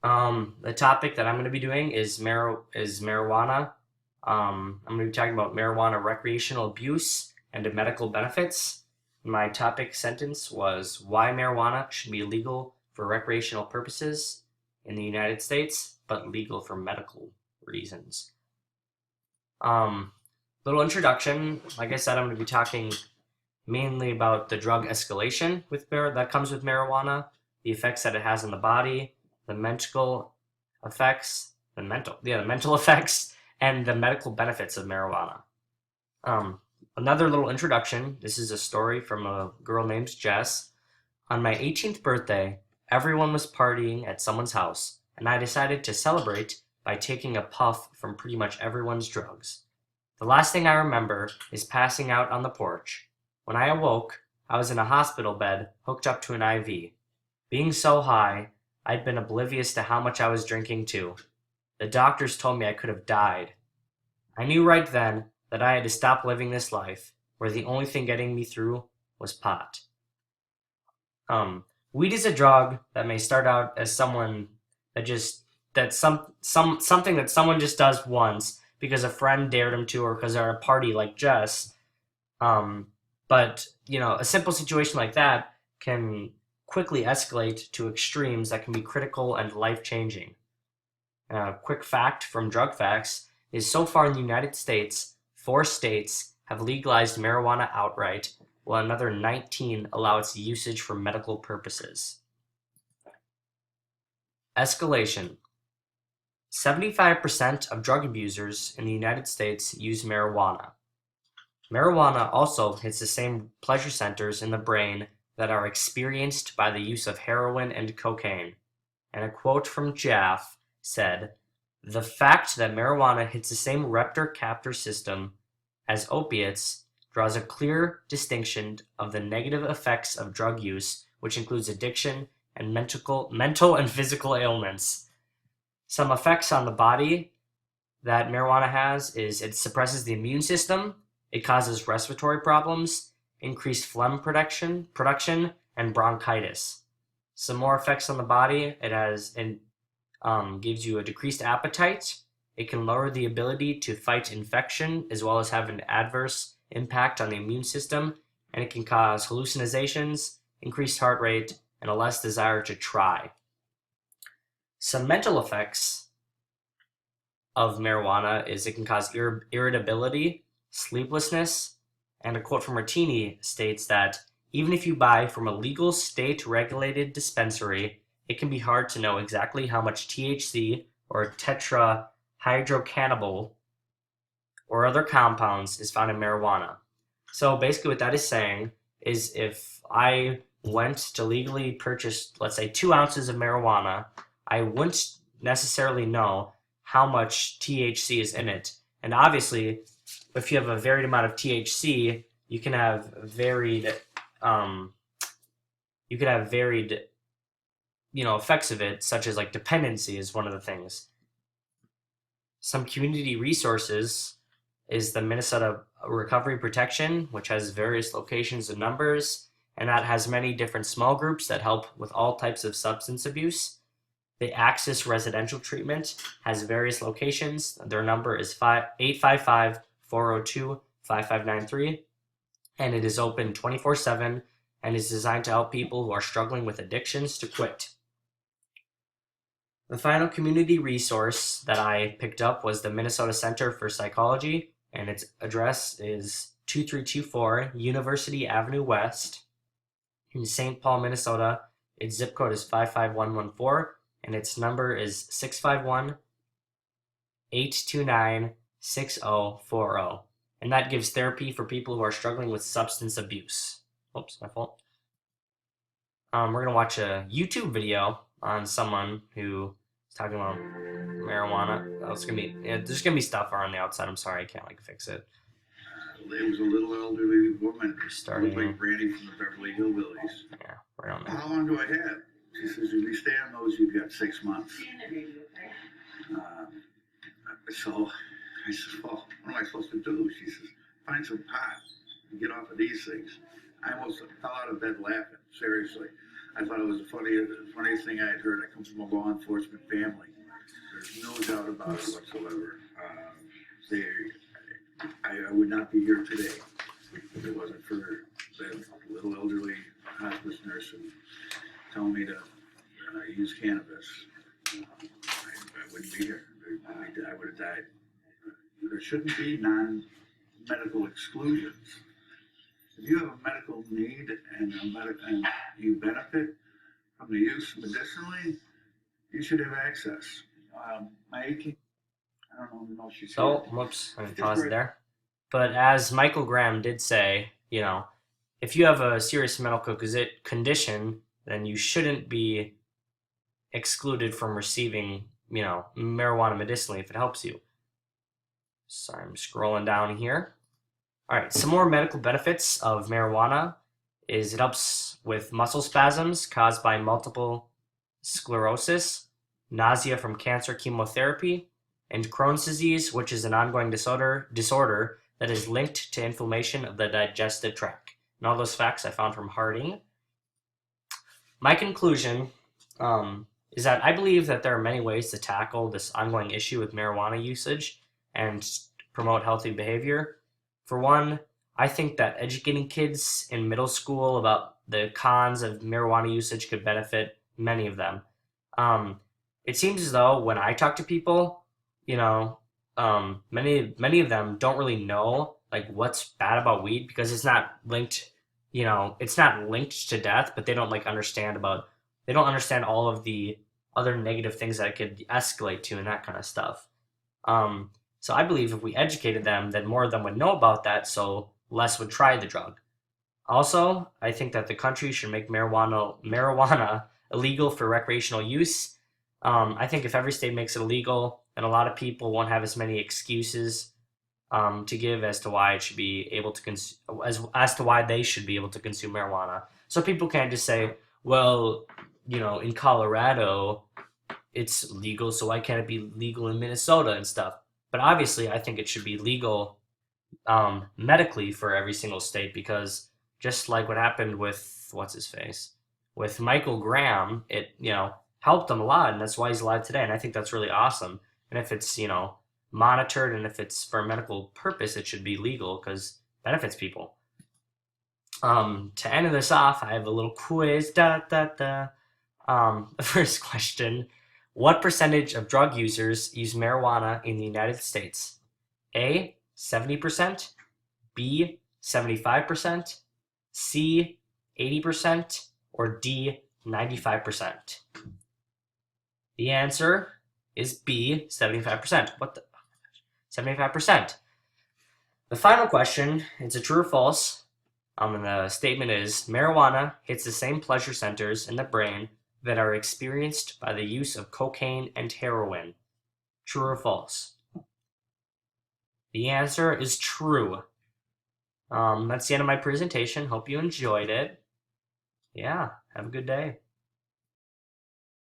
The topic that I'm going to be doing is marijuana. I'm going to be talking about marijuana recreational abuse and the medical benefits. My topic sentence was why marijuana should be legal for recreational purposes in the United States, but legal for medical reasons. Um, Little introduction. Like I said, I'm going to be talking mainly about the drug escalation that comes with marijuana, the effects that it has on the body, the mental effects, the mental effects, and the medical benefits of marijuana. Um, Another little introduction. This is a story from a girl named Jess. On my 18th birthday, everyone was partying at someone's house, and I decided to celebrate by taking a puff from pretty much everyone's drugs. The last thing I remember is passing out on the porch. When I awoke, I was in a hospital bed hooked up to an IV. Being so high, I'd been oblivious to how much I was drinking too. The doctors told me I could have died. I knew right then that I had to stop living this life, where the only thing getting me through was pot. Weed is a drug that may start out as someone that just that something that someone just does once because a friend dared him to, or because they're at a party like Jess. Um, but a simple situation like that can quickly escalate to extremes that can be critical and life changing. A quick fact from Drug Facts is so far in the United States, 4 states have legalized marijuana outright, while another 19 allow its usage for medical purposes. Escalation. 75% of drug abusers in the United States use marijuana. Marijuana also hits the same pleasure centers in the brain that are experienced by the use of heroin and cocaine. And a quote from Jaff said, "The fact that marijuana hits the same receptor-captor system as opiates draws a clear distinction of the negative effects of drug use, which includes addiction and mental and physical ailments." Some effects on the body that marijuana has is it suppresses the immune system, it causes respiratory problems, increased phlegm production, and bronchitis. Some more effects on the body, it has and gives you a decreased appetite. It can lower the ability to fight infection as well as have an adverse impact on the immune system, and it can cause hallucinations, increased heart rate, and a less desire to try. Some mental effects of marijuana is it can cause irritability, sleeplessness, and a quote from Martini states that even if you buy from a legal state regulated dispensary, it can be hard to know exactly how much THC or tetrahydrocannabinol or other compounds is found in marijuana. So basically, what that is saying is if I went to legally purchase, let's say, 2 ounces of marijuana, I wouldn't necessarily know how much THC is in it. And obviously, if you have a varied amount of THC, you can have um, varied effects of it, such as like dependency is one of the things. Some community resources is the Minnesota Recovery Protection, which has various locations and numbers, and that has many different small groups that help with all types of substance abuse. The Axis Residential Treatment has various locations. Their number is 855-402-5593, and it is open 24/7 and is designed to help people who are struggling with addictions to quit. The final community resource that I picked up was the Minnesota Center for Psychology, and its address is 2324 University Avenue West in St. Paul, Minnesota. Its zip code is 55114, and its number is 651-829-6040. And that gives therapy for people who are struggling with substance abuse. Oops, my fault. We're going to watch a YouTube video on someone who is talking about marijuana. There's gonna be stuff around the outside. I'm sorry, I can't fix it. There was a little elderly woman. Starting. Looked like Granny from the Beverly Hillbillies. Yeah, right on there. How long do I have? She says, if you stay on those, you've got 6 months. So I said, well, what am I supposed to do? She says, find some pot and get off of these things. I almost fell out of bed laughing, seriously. I thought it was the funniest thing I had heard. I come from a law enforcement family. There's no doubt about it whatsoever. They, I would not be here today if it wasn't for that little elderly hospice nurse who told me to use cannabis. I wouldn't be here. I would have died. There shouldn't be non-medical exclusions. If you have a medical need and you benefit from the use medicinally, you should have access. My 18, I don't know if she's So, here. whoops, let me pause it there. But as Michael Graham did say, if you have a serious medical condition, then you shouldn't be excluded from receiving, marijuana medicinally if it helps you. Sorry, I'm scrolling down here. All right, some more medical benefits of marijuana is it helps with muscle spasms caused by multiple sclerosis, nausea from cancer chemotherapy, and Crohn's disease, which is an ongoing disorder that is linked to inflammation of the digestive tract. And all those facts I found from Harding. My conclusion is that I believe that there are many ways to tackle this ongoing issue with marijuana usage and promote healthy behavior. For one, I think that educating kids in middle school about the cons of marijuana usage could benefit many of them. It seems as though when I talk to people, many of them don't really know like what's bad about weed because it's not linked, it's not linked to death, but they don't understand all of the other negative things that it could escalate to and that kind of stuff. So I believe if we educated them, then more of them would know about that, so less would try the drug. Also, I think that the country should make marijuana illegal for recreational use. I think if every state makes it illegal, then a lot of people won't have as many excuses to give as to why it should be able to as to why they should be able to consume marijuana. So people can't just say, well, in Colorado it's legal, so why can't it be legal in Minnesota and stuff? But obviously, I think it should be legal medically for every single state because just like what happened with with Michael Graham, it helped him a lot, and that's why he's alive today. And I think that's really awesome. And if it's monitored and if it's for a medical purpose, it should be legal because it benefits people. To end this off, I have a little quiz. The first question: what percentage of drug users use marijuana in the United States? A, 70%, B, 75%, C, 80%, or D, 95%? The answer is B, 75%. What the? 75%. The final question, it's a true or false. And the statement is, marijuana hits the same pleasure centers in the brain that are experienced by the use of cocaine and heroin. True or false? The answer is true. That's the end of my presentation. Hope you enjoyed it. Yeah, have a good day.